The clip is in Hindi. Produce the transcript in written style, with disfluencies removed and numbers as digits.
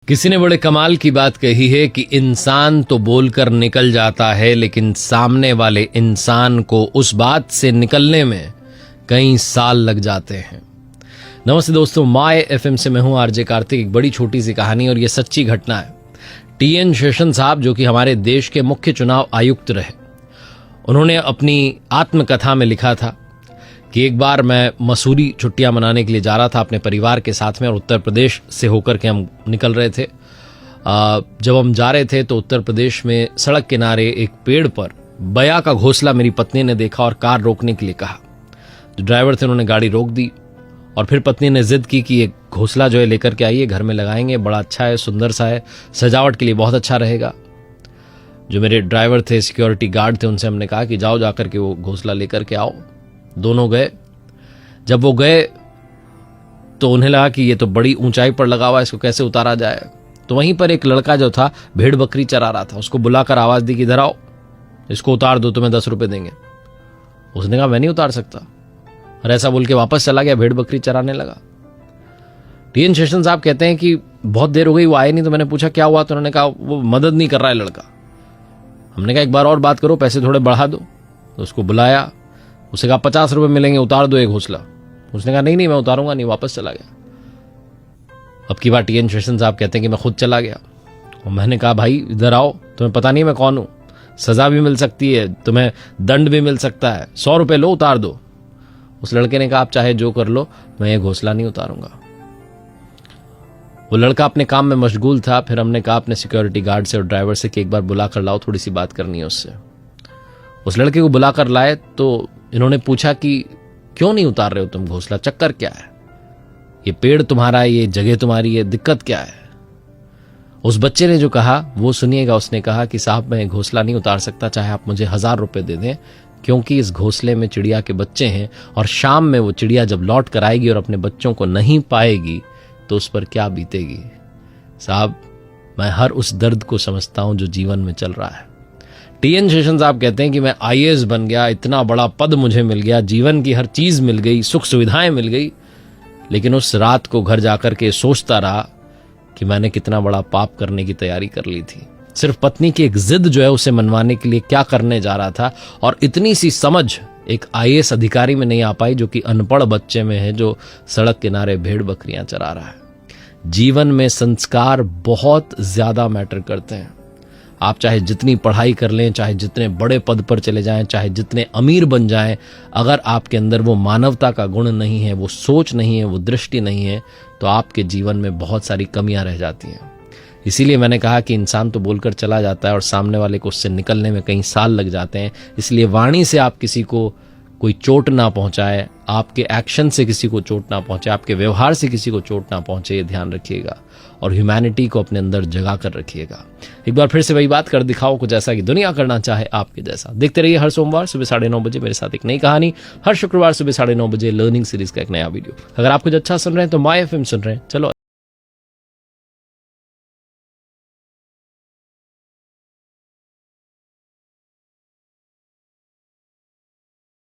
किसी ने बड़े कमाल की बात कही है कि इंसान तो बोलकर निकल जाता है, लेकिन सामने वाले इंसान को उस बात से निकलने में कई साल लग जाते हैं। नमस्ते दोस्तों, माय एफएम से मैं हूं आरजे कार्तिक। एक बड़ी छोटी सी कहानी और ये सच्ची घटना है। टीएन शेषन साहब, जो कि हमारे देश के मुख्य चुनाव आयुक्त रहे, उन्होंने अपनी आत्मकथा में लिखा था कि एक बार मैं मसूरी छुट्टियां मनाने के लिए जा रहा था अपने परिवार के साथ में, और उत्तर प्रदेश से होकर के हम निकल रहे थे। जब हम जा रहे थे तो उत्तर प्रदेश में सड़क किनारे एक पेड़ पर बया का घोंसला मेरी पत्नी ने देखा और कार रोकने के लिए कहा। जो ड्राइवर थे उन्होंने गाड़ी रोक दी और फिर पत्नी ने जिद की कि एक घोंसला जो है लेकर के आइए, घर में लगाएंगे, बड़ा अच्छा है, सुंदर सा है, सजावट के लिए बहुत अच्छा रहेगा। जो मेरे ड्राइवर थे, सिक्योरिटी गार्ड थे, उनसे हमने कहा कि जाओ जाकर के वो घोंसला लेकर के आओ। दोनों गए। जब वो गए तो उन्हें लगा कि ये तो बड़ी ऊंचाई पर लगा हुआ है, इसको कैसे उतारा जाए। तो वहीं पर एक लड़का जो था भेड़ बकरी चरा रहा था, उसको बुलाकर आवाज दी कि इधर आओ, इसको उतार दो, तुम्हें 10 रुपए देंगे। उसने कहा मैं नहीं उतार सकता, और ऐसा बोल के वापस चला गया, भेड़ बकरी चराने लगा। टीएन शेषन साहब कहते हैं कि बहुत देर हो गई, वो आए नहीं। तो मैंने पूछा क्या हुआ, तो उन्होंने कहा वो मदद नहीं कर रहा है लड़का। हमने कहा एक बार और बात करो, पैसे थोड़े बढ़ा दो। तो उसको बुलाया, उसे कहा 50 रुपए मिलेंगे, उतार दो एक घोंसला। उसने कहा नहीं मैं उतारूंगा नहीं, वापस चला गया। अब की बार टीएन शेषन साहब कहते हैं कि मैं खुद चला गया और मैंने कहा भाई इधर आओ, तुम्हें पता नहीं मैं कौन हूं, सजा भी मिल सकती है, तुम्हें दंड भी मिल सकता है, 100 रुपए लो, उतार दो। उस लड़के ने कहा आप चाहे जो कर लो, मैं ये घोंसला नहीं उतारूंगा। वो लड़का अपने काम में मशगूल था। फिर हमने कहा अपने सिक्योरिटी गार्ड से और ड्राइवर से कि एक बार बुला कर लाओ, थोड़ी सी बात करनी है उससे। उस लड़के को बुलाकर लाए तो इन्होंने पूछा कि क्यों नहीं उतार रहे हो तुम घोंसला, चक्कर क्या है, ये पेड़ तुम्हारा है, ये जगह तुम्हारी है, दिक्कत क्या है। उस बच्चे ने जो कहा वो सुनिएगा। उसने कहा कि साहब मैं घोंसला नहीं उतार सकता, चाहे आप मुझे 1000 रुपए दे दें, क्योंकि इस घोंसले में चिड़िया के बच्चे हैं और शाम में वो चिड़िया जब लौट कर आएगी और अपने बच्चों को नहीं पाएगी तो उस पर क्या बीतेगी। साहब मैं हर उस दर्द को समझता हूं जो जीवन में चल रहा है। टीएन शेषन साहब कहते हैं कि मैं आईएएस बन गया, इतना बड़ा पद मुझे मिल गया, जीवन की हर चीज मिल गई, सुख सुविधाएं मिल गई, लेकिन उस रात को घर जाकर के सोचता रहा कि मैंने कितना बड़ा पाप करने की तैयारी कर ली थी। सिर्फ पत्नी की एक जिद जो है उसे मनवाने के लिए क्या करने जा रहा था, और इतनी सी समझ एक आईएएस अधिकारी में नहीं आ पाई जो कि अनपढ़ बच्चे में है, जो सड़क किनारे भेड़ बकरियां चरा रहा है। जीवन में संस्कार बहुत ज्यादा मैटर करते हैं। आप चाहे जितनी पढ़ाई कर लें, चाहे जितने बड़े पद पर चले जाएं, चाहे जितने अमीर बन जाएं, अगर आपके अंदर वो मानवता का गुण नहीं है, वो सोच नहीं है, वो दृष्टि नहीं है, तो आपके जीवन में बहुत सारी कमियां रह जाती हैं। इसीलिए मैंने कहा कि इंसान तो बोलकर चला जाता है और सामने वाले को उससे निकलने में कई साल लग जाते हैं। इसलिए वाणी से आप किसी को कोई चोट ना पहुंचाए, आपके एक्शन से किसी को चोट ना पहुंचे, आपके व्यवहार से किसी को चोट ना पहुंचे, ये ध्यान रखिएगा और ह्यूमैनिटी को अपने अंदर जगा कर रखिएगा। एक बार फिर से वही बात कर दिखाओ कुछ ऐसा कि दुनिया करना चाहे आपके जैसा। देखते रहिए हर सोमवार सुबह 9:30 बजे मेरे साथ एक नई कहानी, हर शुक्रवार सुबह 9:30 बजे लर्निंग सीरीज का एक नया वीडियो। अगर आप कुछ अच्छा सुन रहे हैं तो माय एफएम सुन रहे हैं, चलो